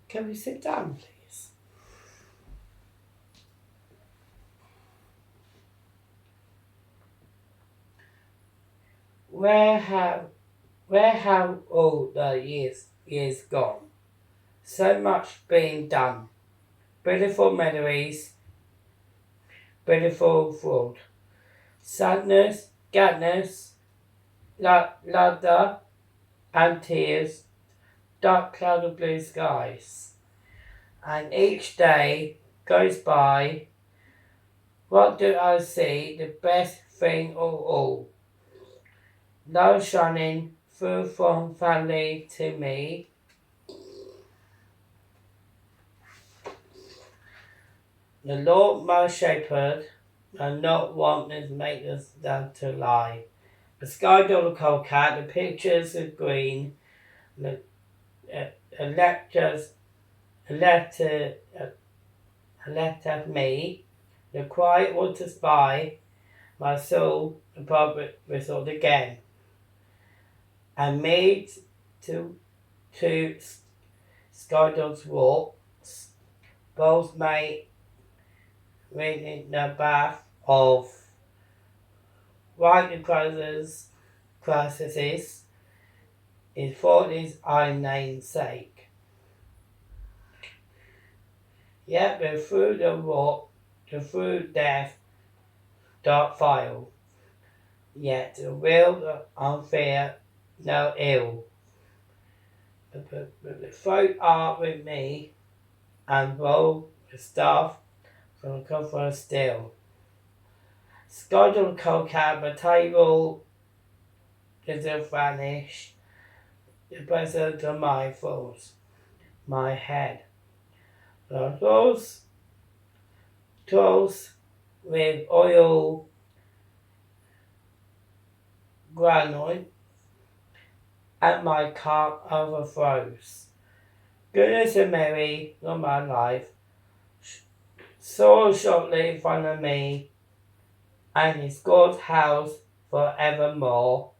Can we sit down, please? Where have where have all the years gone? So much being done. Beautiful memories, beautiful fraud. Sadness, gladness, laughter, and tears, dark cloud of blue skies. And each day goes by. What do I see? The best thing of all. Love shining through from family to me. The Lord my shepherd, and not want to make us down to lie. The sky dollar cold cat, the pictures of green, the lectures, left of me, the quiet water spy, my soul, the public resort again, and made to Skydog's walks, both made in the bath of right crises is for his own name's sake. Yet but through the walk, through death, dark file, yet the real unfair, no ill. But the folk are with me, and roll the staff from the conference still. Schedule cold cab, the table is vanished. The present of my thoughts, my head. The thoughts toast with oil granite, and my cup overflows. Goodness and Mary, not my life, saw shortly in front of me, and is God's house forevermore.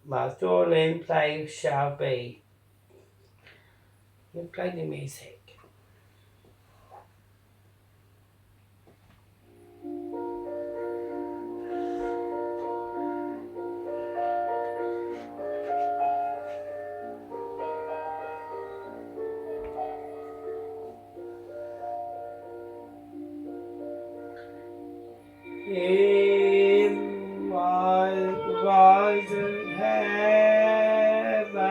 My dwelling place shall be. You play the music. In my rising heaven,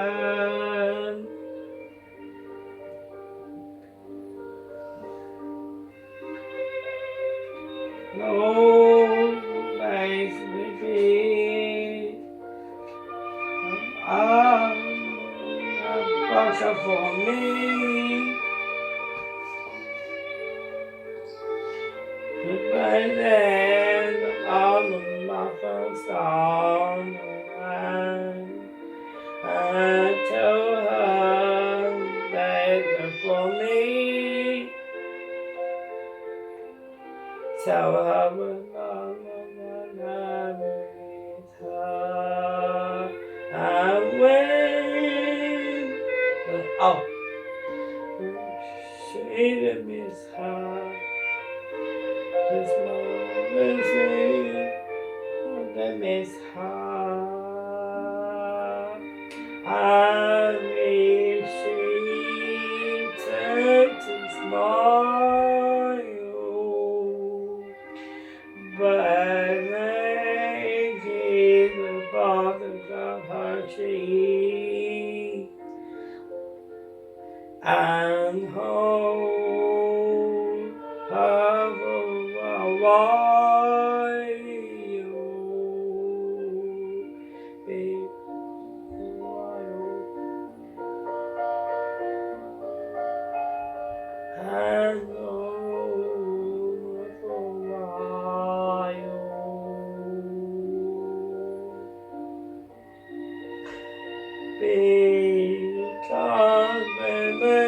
Lord, makes me be a passion for me. By then, I'm my first on and tell her that for me. Tell her when I'm with her. And when, oh, she didn't miss her. This moment, they miss her. I wish she turned to smile, but they give the bottom of her cheek and hold her for a while. And hold for a while. Because when the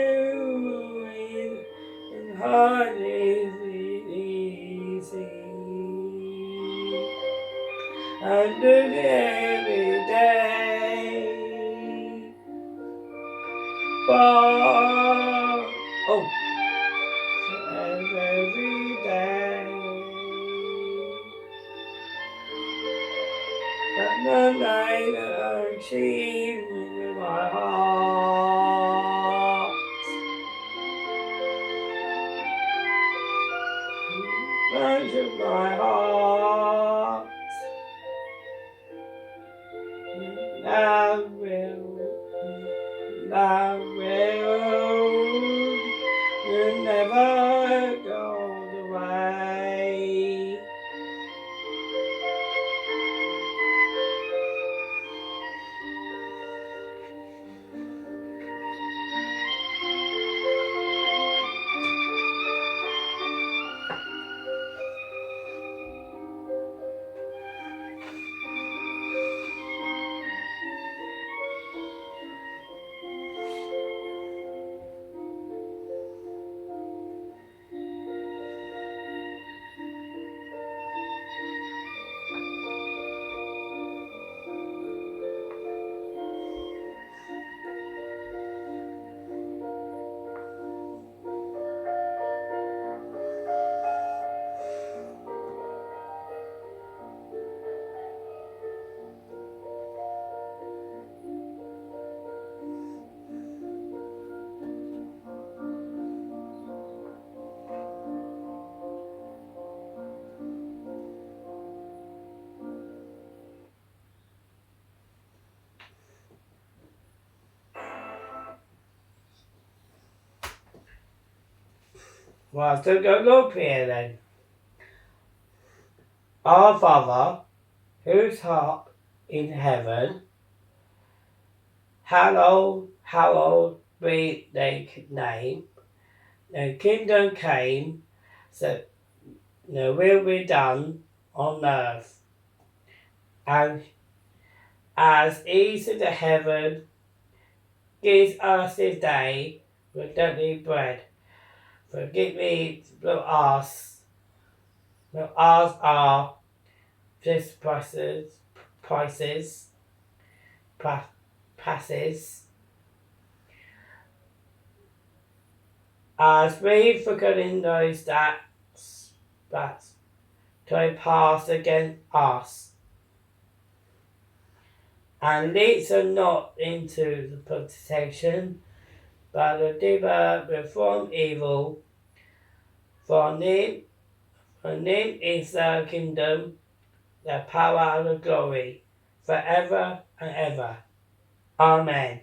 memories and heart is far. Oh, every day. But the night achieve with my heart. Much of my heart. Love will never go away. Well, so go up here then. Our Father, whose art in heaven, hallowed be thy name. The kingdom came, so the will be done on earth, and as is in the heaven. Give us this day our daily bread. Forgive me to ask our trespasses, passes, as we forgetting those that trespass against us, and lead us not into the temptation, but deliver us from evil. For thine is the kingdom, the power, and the glory, forever and ever. Amen.